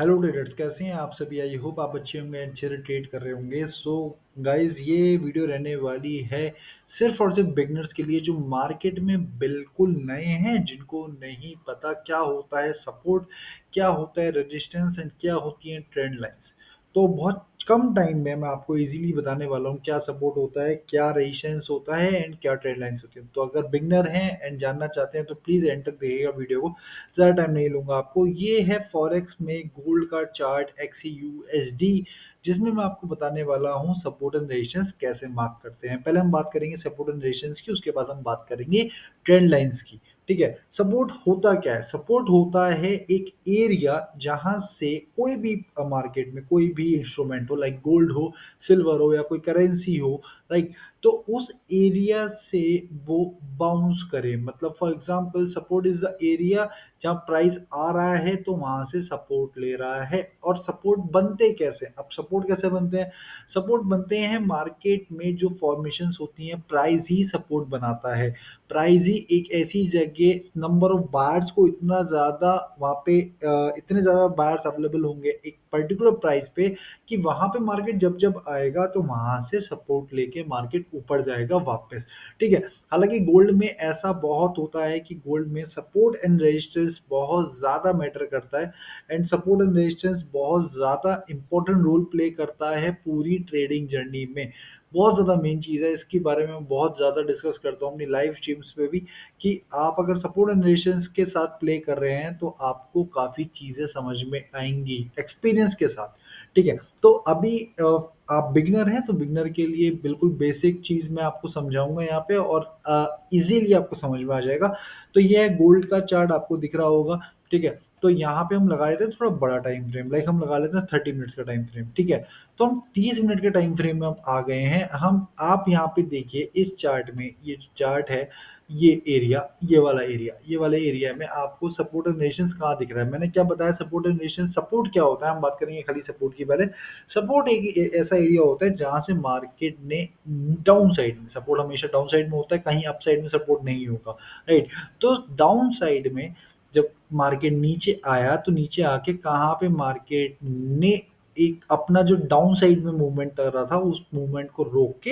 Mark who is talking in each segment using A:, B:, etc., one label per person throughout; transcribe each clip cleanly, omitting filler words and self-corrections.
A: Hello traders, कैसे हैं आप सभी। आई होप आप अच्छे होंगे, अच्छे से ट्रेड कर रहे होंगे। सो गाइस, ये वीडियो रहने वाली है सिर्फ और सिर्फ बिगनर्स के लिए जो मार्केट में बिल्कुल नए हैं, जिनको नहीं पता क्या होता है सपोर्ट, क्या होता है रेजिस्टेंस एंड क्या होती है ट्रेंड लाइंस। तो बहुत कम टाइम में मैं आपको इजीली बताने वाला हूँ क्या सपोर्ट होता है, क्या रेजिस्टेंस होता है एंड क्या ट्रेंड लाइंस होती है। तो अगर बिगनर हैं एंड जानना चाहते हैं तो प्लीज़ एंड तक देखिएगा वीडियो को। ज़्यादा टाइम नहीं लूँगा आपको। ये है फॉरेक्स में गोल्ड का चार्ट XCUSD, जिसमें मैं आपको बताने वाला हूँ सपोर्ट एंड रेजिस्टेंस कैसे मार्क करते हैं। पहले हम बात करेंगे सपोर्ट एंड रेजिस्टेंस की, उसके बाद हम बात करेंगे ट्रेंड लाइंस की। ठीक है, सपोर्ट होता क्या है? सपोर्ट होता है एक एरिया जहां से कोई भी मार्केट में कोई भी इंस्ट्रूमेंट हो, लाइक गोल्ड हो, सिल्वर हो या कोई करेंसी हो, राइट। तो उस एरिया से वो बाउंस करे। मतलब for example support is the area जहाँ प्राइस आ रहा है तो वहां से सपोर्ट ले रहा है। और सपोर्ट बनते कैसे? अब सपोर्ट कैसे बनते हैं? सपोर्ट बनते हैं मार्केट में जो फॉर्मेशंस होती हैं, प्राइस ही सपोर्ट बनाता है। प्राइस ही एक ऐसी जगह, नंबर ऑफ बायर्स को इतना ज़्यादा वहाँ पे इतने ज़्यादा बायर्स अवेलेबल होंगे एक पर्टिकुलर प्राइस पे कि वहाँ पे मार्केट जब जब आएगा तो वहाँ से सपोर्ट लेके मार्केट ऊपर जाएगा वापस। ठीक है। हालांकि गोल्ड में ऐसा बहुत होता है कि गोल्ड में सपोर्ट एंड रेजिस्टेंस बहुत ज़्यादा मैटर करता है एंड सपोर्ट एंड रेजिस्टेंस बहुत ज़्यादा इंपॉर्टेंट रोल प्ले करता है पूरी ट्रेडिंग जर्नी में। बहुत ज़्यादा मेन चीज़ है, इसके बारे में मैं बहुत ज़्यादा डिस्कस करता हूँ अपनी लाइव स्ट्रीम्स पे भी कि आप अगर सपोर्ट एंड रेजिस्टेंस के साथ प्ले कर रहे हैं तो आपको काफ़ी चीज़ें समझ में आएंगी एक्सपीरियंस के साथ। ठीक है। तो अभी आप बिगनर हैं तो बिगनर के लिए बिल्कुल बेसिक चीज़ मैं आपको समझाऊंगा यहाँ पे और इजीली आपको समझ में आ जाएगा। तो ये है गोल्ड का चार्ट, आपको दिख रहा होगा। ठीक है। तो यहाँ पे हम लगा लेते हैं थोड़ा बड़ा टाइम फ्रेम, लाइक हम लगा लेते हैं 30 मिनट्स का टाइम फ्रेम। ठीक है। तो हम 30 मिनट के टाइम फ्रेम में हम आ गए हैं। हम आप यहाँ पे देखिए इस चार्ट में, ये जो चार्ट है, ये एरिया, ये वाला एरिया में आपको सपोर्ट एंड रेजिस्टेंस कहाँ दिख रहा है? मैंने क्या बताया सपोर्ट एंड रेजिस्टेंस? सपोर्ट क्या होता है हम बात करेंगे खाली सपोर्ट की पहले। सपोर्ट एक ऐसा एरिया होता है जहां से मार्केट ने डाउन साइड में, सपोर्ट हमेशा डाउन साइड में होता है, कहीं अप साइड में सपोर्ट नहीं होगा, राइट। तो डाउन साइड में जब मार्केट नीचे आया तो नीचे आके कहाँ पे मार्केट ने एक अपना जो डाउन साइड में मूवमेंट कर रहा था उस मूवमेंट को रोक के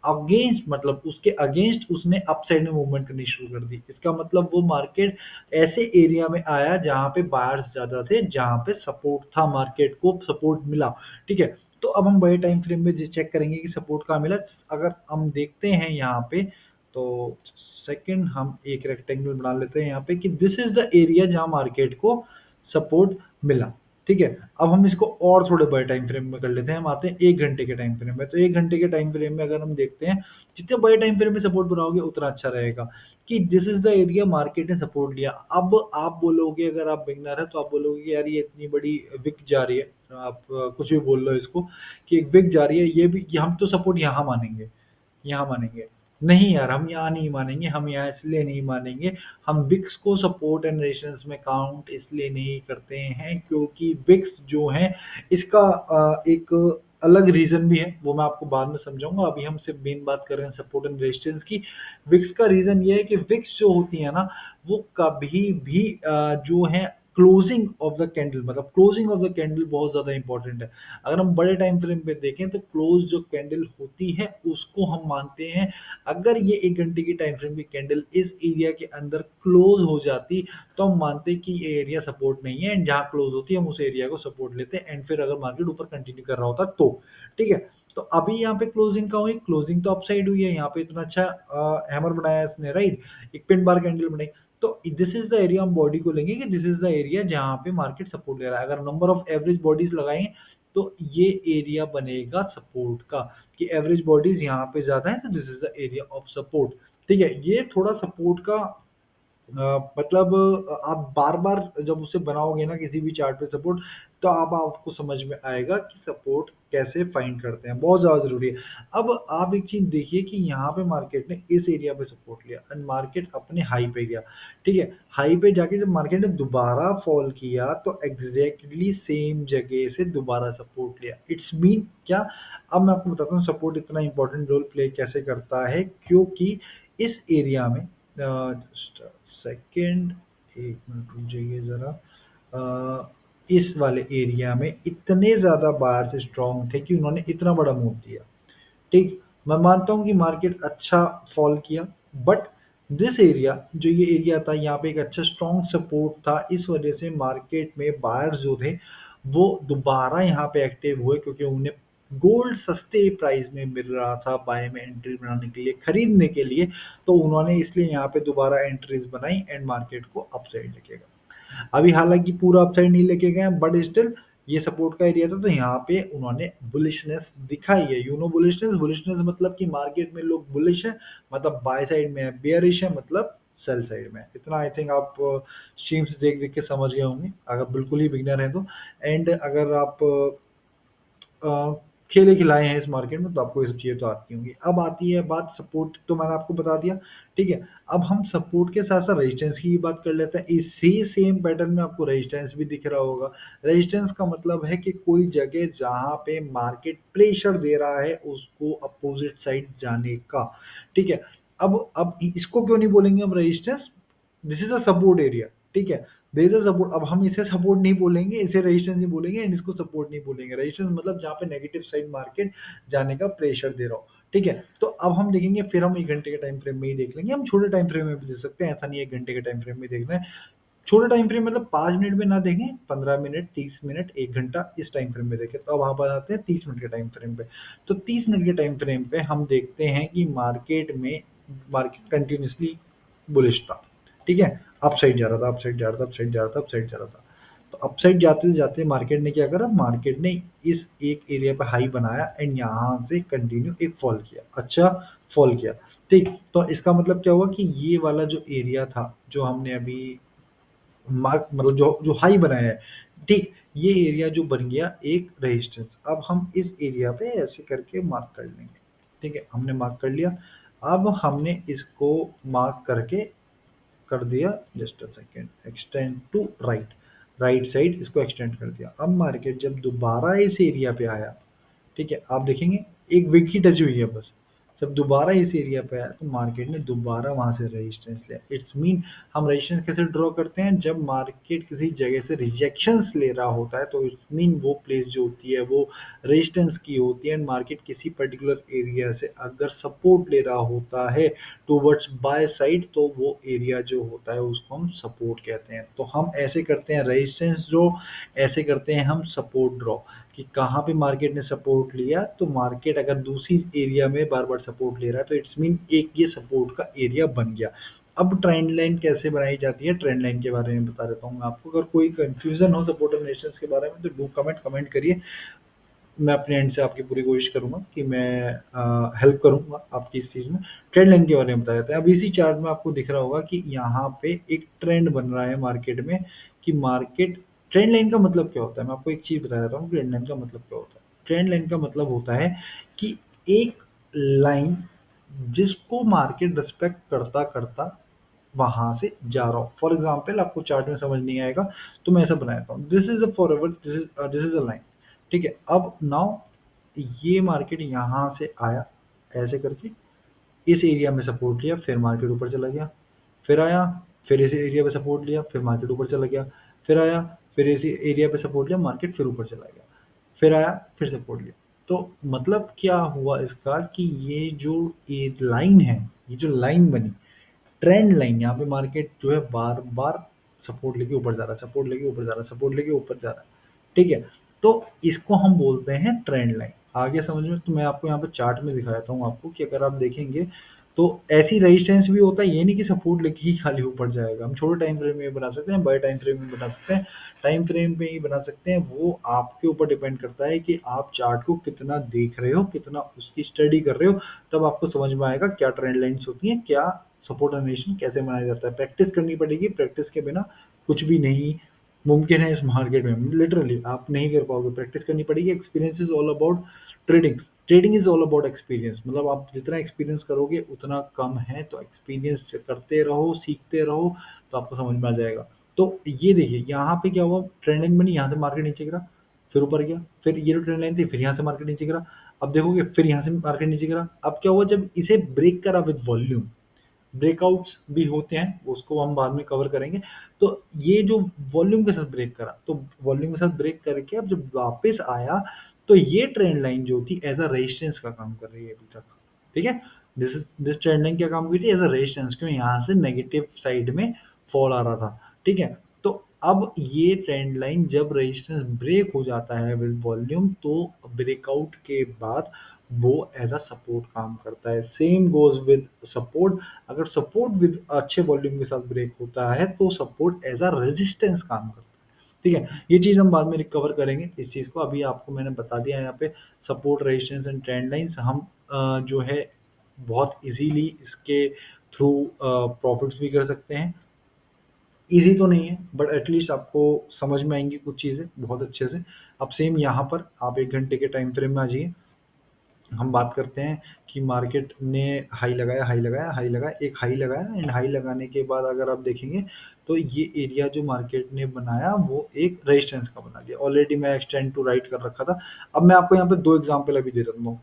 A: अगेंस्ट, मतलब उसके अगेंस्ट उसने अप साइड में मूवमेंट करनी शुरू कर दी। इसका मतलब वो मार्केट ऐसे एरिया में आया जहां पे बायर्स ज्यादा थे, जहां पे सपोर्ट था, मार्केट को सपोर्ट मिला। ठीक है। तो अब हम बड़े टाइम फ्रेम में चेक करेंगे कि सपोर्ट कहाँ मिला। अगर हम देखते हैं यहाँ पे तो सेकंड हम एक रेक्टेंगल बना लेते हैं यहाँ पे कि दिस इज द एरिया जहां मार्केट को सपोर्ट मिला। ठीक है। अब हम इसको और थोड़े बड़े टाइम फ्रेम में कर लेते हैं। हम आते हैं 1 घंटे के टाइम फ्रेम में। तो 1 घंटे के टाइम फ्रेम में अगर हम देखते हैं, जितने बड़े टाइम फ्रेम में सपोर्ट बनाओगे उतना अच्छा रहेगा कि this is the area market ने सपोर्ट लिया। अब आप बोलोगे, अगर आप बिगनर है तो आप बोलोगे कि यार ये इतनी बड़ी विक जा रही है, आप कुछ भी बोल लो इसको कि एक विक जा रही है, ये हम तो सपोर्ट यहाँ मानेंगे, यहाँ मानेंगे। नहीं यार, हम यहाँ नहीं मानेंगे, हम यहाँ इसलिए नहीं मानेंगे। हम विक्स को सपोर्ट एंड रेजिस्टेंस में काउंट इसलिए नहीं करते हैं क्योंकि विक्स जो है इसका एक अलग रीजन भी है, वो मैं आपको बाद में समझाऊंगा। अभी हम सिर्फ मेन बात कर रहे हैं सपोर्ट एंड रेजिस्टेंस की। विक्स का रीजन ये है कि विक्स जो होती है ना, वो कभी भी जो है क्लोजिंग ऑफ द कैंडल, मतलब क्लोजिंग ऑफ द कैंडल बहुत ज्यादा इंपॉर्टेंट है। अगर हम बड़े टाइम फ्रेम पे देखें तो क्लोज जो कैंडल होती है उसको हम मानते हैं। अगर ये 1 घंटे की टाइम फ्रेम की कैंडल इस एरिया के अंदर क्लोज हो जाती तो हम मानते हैं कि ये एरिया सपोर्ट नहीं है, एंड जहां क्लोज होती है हम उस एरिया को सपोर्ट लेते हैं, एंड फिर अगर मार्केट ऊपर कंटिन्यू कर रहा होता तो। ठीक है। तो अभी यहाँ पे क्लोजिंग का हुई, क्लोजिंग तो अपसाइड हुई है, यहाँ पे इतना अच्छा हैमर बनाया इसने, राइट। एक पिन बार कैंडल बनाई। तो दिस इज द एरिया, हम बॉडी को लेंगे कि दिस इज द एरिया जहां पे मार्केट सपोर्ट ले रहा है। अगर नंबर ऑफ एवरेज बॉडीज लगाएंगे तो ये एरिया बनेगा सपोर्ट का, कि एवरेज बॉडीज यहाँ पे ज्यादा है तो this is the area of support. ठीक है। ये थोड़ा सपोर्ट का मतलब आप बार बार जब उसे बनाओगे ना किसी भी चार्ट पे सपोर्ट, तो अब आपको समझ में आएगा कि सपोर्ट कैसे फाइंड करते हैं, बहुत ज़्यादा ज़रूरी है। अब आप एक चीज़ देखिए कि यहाँ पे मार्केट ने इस एरिया पे सपोर्ट लिया एंड मार्केट अपने हाई पे गया। ठीक है। हाई पे जाके जब मार्केट ने दोबारा फॉल किया तो एग्जैक्टली सेम जगह से दोबारा सपोर्ट लिया। इट्स मीन क्या? अब मैं आपको बताता हूँ सपोर्ट इतना इंपॉर्टेंट रोल प्ले कैसे करता है, क्योंकि इस एरिया में जस्ट सेकेंड, एक मिनट रुक जाइए ज़रा। इस वाले एरिया में इतने ज़्यादा बाहर से स्ट्रॉन्ग थे कि उन्होंने इतना बड़ा मूव दिया। ठीक, मैं मानता हूँ कि मार्केट अच्छा फॉल किया, बट दिस एरिया जो ये एरिया था यहाँ पे एक अच्छा स्ट्रॉन्ग सपोर्ट था, इस वजह से मार्केट में बायर्स जो थे वो दोबारा यहाँ पे एक्टिव हुए, क्योंकि उन्हें गोल्ड सस्ते प्राइस में मिल रहा था बाय में एंट्री बनाने के लिए, खरीदने के लिए। तो उन्होंने इसलिए यहाँ पे दोबारा एंट्रीज बनाई एंड मार्केट को अपसाइड लेके गए। अभी हालांकि पूरा अपसाइड नहीं लेके गए, बट स्टिल ये सपोर्ट का एरिया था, तो यहाँ पे उन्होंने बुलिशनेस दिखाई है। बुलिशनेस, बुलिशनेस मतलब कि मार्केट में लोग बुलिश है, मतलब बाय साइड में है, बेयरिश है मतलब सेल साइड में है। इतना आई थिंक आप स्ट्रीम्स देख देख के समझ गए होंगे, अगर बिल्कुल ही बिगनर है तो। एंड अगर आप अ, खेले खिलाए हैं इस मार्केट में, तो आपको ये सब चीज़ें तो आती होंगी। अब आती है बात सपोर्ट, तो मैंने आपको बता दिया, ठीक है। अब हम सपोर्ट के साथ साथ रेजिस्टेंस की भी बात कर लेते हैं। इसी सेम पैटर्न में आपको रेजिस्टेंस भी दिख रहा होगा। रेजिस्टेंस का मतलब है कि कोई जगह जहाँ पे मार्केट प्रेशर दे रहा है उसको अपोजिट साइड जाने का, ठीक है। अब इसको क्यों नहीं बोलेंगे हम resistance, this is a support area, ठीक है। देयर इज अ सपोर्ट, अब हम इसे सपोर्ट नहीं बोलेंगे, इसे रेजिस्टेंस नहीं बोलेंगे एंड इसको सपोर्ट नहीं बोलेंगे। रेजिस्टेंस मतलब जहाँ पे नेगेटिव साइड मार्केट जाने का प्रेशर दे रहा हो, ठीक है। तो अब हम देखेंगे, फिर हम 1 घंटे के टाइम फ्रेम में ही देख लेंगे, हम छोटे टाइम फ्रेम में भी देख सकते हैं, ऐसा नहीं है 1 घंटे के टाइम फ्रेम में देखना है। छोटे टाइम फ्रेम मतलब 5 मिनट में ना देखें, 15 मिनट, 30 मिनट, 1 घंटा इस टाइम फ्रेम में देखें। तो अब वहाँ पर आते हैं 30 मिनट के टाइम फ्रेम पे। तो 30 मिनट के टाइम फ्रेम पे हम देखते हैं कि मार्केट कंटिन्यूअसली बुलिश था, ठीक है। अपसाइड जा रहा था, अपसाइड जा रहा था, अपसाइड जा रहा था, अपसाइड जा रहा था। तो अपसाइड जाते जाते मार्केट ने क्या करा, मार्केट ने इस एक एरिया पे हाई बनाया एंड यहाँ से कंटिन्यू एक फॉल किया, अच्छा फॉल किया, ठीक। तो इसका मतलब क्या हुआ कि ये वाला जो एरिया था, जो हमने अभी मार्क मतलब जो जो हाई बनाया है, ठीक, ये एरिया जो बन गया एक रेजिस्टेंस। अब हम इस एरिया पे ऐसे करके मार्क कर लेंगे, ठीक है। हमने मार्क कर लिया। अब हमने इसको मार्क करके कर दिया, just a second, extend to right, right side इसको एक्सटेंड कर दिया। अब मार्केट जब दोबारा इस एरिया पे आया, ठीक है, आप देखेंगे एक विक ही टच हुई है बस। जब दोबारा इस एरिया पे आया तो मार्केट ने दोबारा वहां से रेजिस्टेंस लिया। इट्स मीन हम रेजिस्टेंस कैसे ड्रॉ करते हैं, जब मार्केट किसी जगह से रिजेक्शंस ले रहा होता है, तो इट्स मीन वो प्लेस जो होती है वो रेजिस्टेंस की होती है। एंड मार्केट किसी पर्टिकुलर एरिया से अगर सपोर्ट ले रहा होता है टूवर्ड्स बाय साइड, तो वो एरिया जो होता है उसको हम सपोर्ट कहते हैं। तो हम ऐसे करते हैं रेजिस्टेंस ड्रॉ, ऐसे करते हैं हम सपोर्ट ड्रॉ, कि कहाँ पे मार्केट ने सपोर्ट लिया। तो मार्केट अगर दूसरी एरिया में बार बार सपोर्ट ले रहा है, तो इट्स मीन एक ये सपोर्ट का एरिया बन गया। अब ट्रेंड लाइन कैसे बनाई जाती है, ट्रेंड लाइन के बारे में बता देता हूँ मैं आपको। अगर कोई कंफ्यूजन हो सपोर्ट और रेजिस्टेंस के बारे में, तो डू कमेंट कमेंट करिए। मैं अपने एंड से आपकी पूरी कोशिश करूंगा कि मैं हेल्प करूंगा आपकी इस चीज़ में। ट्रेंड लाइन के बारे में बता देते हैं। अब इसी चार्ट में आपको दिख रहा होगा कि यहाँ पे एक ट्रेंड बन रहा है मार्केट में, कि मार्केट, ट्रेंड लाइन का मतलब क्या होता है, मैं आपको एक चीज़ बता देता हूँ ट्रेंड लाइन का मतलब क्या होता है। ट्रेंड लाइन का मतलब होता है कि एक लाइन जिसको मार्केट रिस्पेक्ट करता करता वहां से जा रहा हूँ। फॉर एग्जाम्पल आपको चार्ट में समझ नहीं आएगा, तो मैं ऐसा बनाता हूँ, this is a for ever, this is a line, ठीक है। अब नाउ ये मार्केट यहाँ से आया ऐसे करके, इस एरिया में सपोर्ट लिया, फिर मार्केट ऊपर चला गया, फिर आया, फिर इस एरिया पे सपोर्ट लिया, फिर मार्केट ऊपर चला गया, फिर आया, फिर इसी एरिया पे सपोर्ट लिया, मार्केट फिर ऊपर चला गया, फिर आया, फिर सपोर्ट लिया। तो मतलब क्या हुआ इसका, कि ये जो ये लाइन है, ये जो लाइन बनी, ट्रेंड लाइन, यहाँ पे मार्केट जो है बार बार सपोर्ट लेके ऊपर जा रहा है, सपोर्ट लेके ऊपर जा रहा है, सपोर्ट लेके ऊपर जा रहा है, ठीक है। तो इसको हम बोलते हैं ट्रेंड लाइन। आगे समझ में, तो मैं आपको यहाँ पे चार्ट में दिखा देता हूँ आपको, कि अगर आप देखेंगे तो ऐसी रेजिस्टेंस भी होता है, ये नहीं कि सपोर्ट लेके ही खाली ऊपर जाएगा। हम छोटे टाइम फ्रेम में बना सकते हैं, बड़े टाइम फ्रेम में बना सकते हैं, टाइम फ्रेम में ही बना सकते हैं। वो आपके ऊपर डिपेंड करता है कि आप चार्ट को कितना देख रहे हो, कितना उसकी स्टडी कर रहे हो। तब आपको समझ में आएगा क्या ट्रेंड लाइन्स होती हैं, क्या सपोर्ट एनिमेशन कैसे बनाया जाता है। प्रैक्टिस करनी पड़ेगी, प्रैक्टिस के बिना कुछ भी नहीं मुमकिन है इस मार्केट में। लिटरली आप नहीं कर पाओगे, प्रैक्टिस करनी पड़ेगी। Experience is all about trading, trading is all about experience. मतलब आप जितना एक्सपीरियंस करोगे उतना कम है, तो एक्सपीरियंस करते रहो, सीखते रहो, तो आपको समझ में आ जाएगा। तो ये देखिए यहाँ पे क्या हुआ, ट्रेंड लाइन बनी, यहाँ से मार्केट नीचे गिरा, फिर ऊपर गया, फिर ये जो ट्रेंड लाइन थी, फिर यहाँ से मार्केट नीचे गिरा। अब देखोगे फिर यहाँ से मार्केट नीचे गिरा। अब क्या हुआ, जब इसे ब्रेक करा विद वॉल्यूम, ब्रेकआउट्स भी होते हैं, उसको हम बाद में कवर करेंगे। तो ये जो वॉल्यूम के साथ ब्रेक करा, तो वॉल्यूम के साथ ब्रेक करके अब जब वापस आया, तो ये ट्रेंड लाइन जो थी एज अ रेजिस्टेंस का काम कर रही है अभी तक। ठीक है, दिस ट्रेंड लाइन क्या काम की थी, एज अ रेजिस्टेंस, क्यों, यहाँ से नेगेटिव साइड में फॉल आ रहा था। ठीक है, तो अब ये ट्रेंड लाइन जब रेजिस्टेंस ब्रेक हो जाता है विद वॉल्यूम, तो ब्रेकआउट के बाद वो एज अ सपोर्ट काम करता है। सेम गोज विद सपोर्ट, अगर सपोर्ट विद अच्छे वॉल्यूम के साथ ब्रेक होता है तो सपोर्ट एज अ रेजिस्टेंस काम करता है। ठीक है, ये चीज़ हम बाद में रिकवर करेंगे इस चीज़ को, अभी आपको मैंने बता दिया है यहाँ पे support, resistance and trend lines हम जो है बहुत इजीली इसके थ्रू प्रॉफिट्स भी कर सकते हैं। ईज़ी तो नहीं है, बट एटलीस्ट आपको समझ में आएँगी कुछ चीज़ें बहुत अच्छे से। अब सेम यहाँ पर आप 1 घंटे के टाइम फ्रेम में आ जाइए। हम बात करते हैं कि मार्केट ने हाई लगाया, हाई लगाया, हाई लगाया, एक हाई लगाया, एंड हाई लगाने के बाद अगर आप देखेंगे तो ये एरिया जो मार्केट ने बनाया वो एक रेजिस्टेंस का बना लिया। ऑलरेडी मैं एक्सटेंड टू राइट कर रखा था। अब मैं आपको यहाँ पे 2 एग्ज़ाम्पल अभी दे देता हूँ।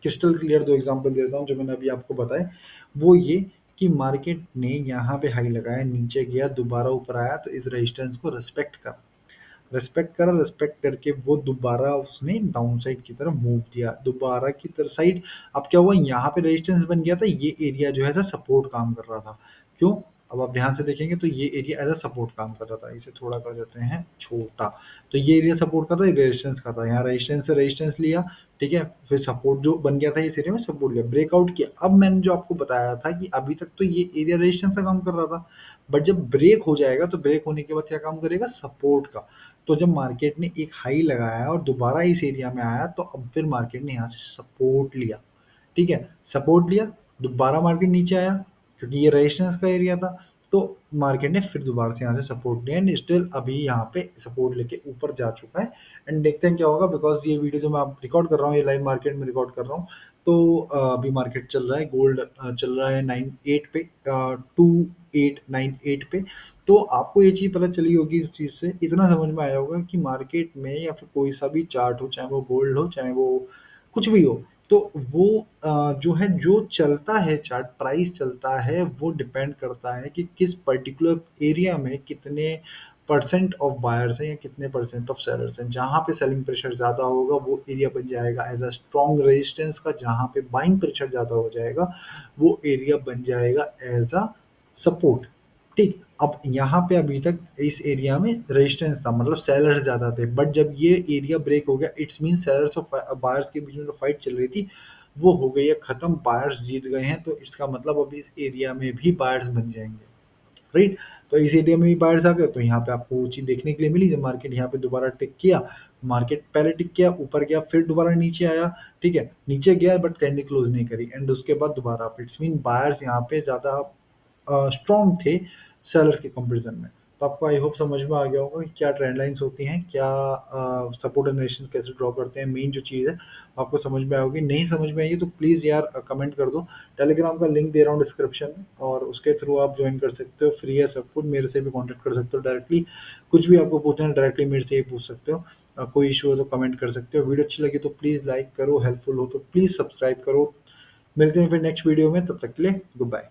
A: क्रिस्टल क्लियर 2 एग्ज़ाम्पल दे देता हूँ जो मैंने अभी आपको बताए। वो ये कि मार्केट ने यहाँ पे हाई लगाया, नीचे गया, दोबारा ऊपर आया, तो इस रेजिस्टेंस को रिस्पेक्ट करा। रिस्पेक्ट करा, रिस्पेक्ट करके वो दोबारा उसने डाउन साइड की तरफ मूव दिया, दोबारा की तरफ साइड। अब क्या हुआ, यहाँ पे रेजिस्टेंस बन गया था, ये एरिया जो है सपोर्ट काम कर रहा था। क्यों, अब आप ध्यान से देखेंगे तो ये एरिया एज अ सपोर्ट काम कर रहा था। इसे थोड़ा कर देते हैं छोटा, तो ये एरिया सपोर्ट का था, ये रेजिस्टेंस का था। यहाँ रेजिस्टेंस से रेजिस्टेंस लिया, ठीक है, फिर सपोर्ट जो बन गया था इस एरिया में, सपोर्ट लिया, ब्रेकआउट किया। अब मैंने जो आपको बताया था कि अभी तक तो ये एरिया रेजिस्टेंस का काम कर रहा था, बट जब ब्रेक हो जाएगा तो ब्रेक होने के बाद क्या काम करेगा, सपोर्ट का। तो जब मार्केट ने एक हाई लगाया और दोबारा इस एरिया में आया, तो अब फिर मार्केट ने यहाँ से सपोर्ट लिया। ठीक है, सपोर्ट लिया, दोबारा मार्केट नीचे आया, क्योंकि ये रेजिस्टेंस का एरिया था। तो मार्केट ने फिर दोबारा से यहाँ से सपोर्ट लिया, एंड स्टिल अभी यहाँ पे सपोर्ट लेके ऊपर जा चुका है। एंड देखते हैं क्या होगा, बिकॉज ये वीडियो जो मैं आप रिकॉर्ड कर रहा हूँ, ये लाइव मार्केट में रिकॉर्ड कर रहा हूँ। तो अभी मार्केट चल रहा है, गोल्ड चल रहा है 98 पे, 2898 पे। तो आपको ये चीज़ पता चली होगी, इस चीज़ से इतना समझ में आया होगा कि मार्केट में या फिर कोई सा भी चार्ट हो, चाहे वो गोल्ड हो, चाहे वो कुछ भी हो, तो वो जो है, जो चलता है चार्ट, प्राइस चलता है, वो डिपेंड करता है कि किस पर्टिकुलर एरिया में कितने परसेंट ऑफ बायर्स हैं या कितने परसेंट ऑफ सेलर्स हैं। जहाँ पे सेलिंग प्रेशर ज़्यादा होगा वो एरिया बन जाएगा एज अ स्ट्रॉन्ग रेजिस्टेंस का, जहाँ पे बाइंग प्रेशर ज़्यादा हो जाएगा वो एरिया बन जाएगा एज अ सपोर्ट। ठीक, अब यहाँ पे अभी तक इस एरिया में रेजिस्टेंस था, मतलब सेलर्स ज़्यादा थे, बट जब ये एरिया ब्रेक हो गया, इट्स मीन सेलर्स और बायर्स के बीच में जो फाइट चल रही थी वो हो गई है खत्म, बायर्स जीत गए हैं। तो इसका मतलब अभी इस एरिया में भी बायर्स बन जाएंगे, राइट। तो इस एरिया में भी बायर्स आ गए, तो यहाँ पे आपको वो चीज़ देखने के लिए मिली, जब मार्केट यहाँ पे दोबारा टिक किया, मार्केट पहले टिक किया, ऊपर गया, फिर दोबारा नीचे आया। ठीक है, नीचे गया बट कैंडल क्लोज नहीं करी, एंड उसके बाद दोबारा अप। इट्स मीन बायर्स यहाँ पे ज़्यादा स्ट्रॉन्ग थे सेलर्स के कंपैरिजन में। तो आपको आई होप समझ में आ गया होगा कि क्या ट्रेंड लाइंस होती हैं, क्या सपोर्ट एंड रेजिस्टेंस कैसे ड्रॉ करते हैं, मेन जो चीज़ है आपको समझ में आएगी। नहीं समझ में आई तो प्लीज़ यार कमेंट कर दो। टेलीग्राम का लिंक दे रहा हूँ डिस्क्रिप्शन में, और उसके थ्रू आप ज्वाइन कर सकते हो, फ्री है सब कुछ। मेरे से भी कॉन्टैक्ट कर सकते हो डायरेक्टली, कुछ भी आपको पूछना है डायरेक्टली मेरे से ही पूछ सकते हो। कोई इशू हो तो कमेंट कर सकते हो। वीडियो अच्छी लगी तो प्लीज़ लाइक करो, हेल्पफुल हो तो प्लीज़ सब्सक्राइब करो। मिलते हैं फिर नेक्स्ट वीडियो में, तब तक के लिए गुड बाय।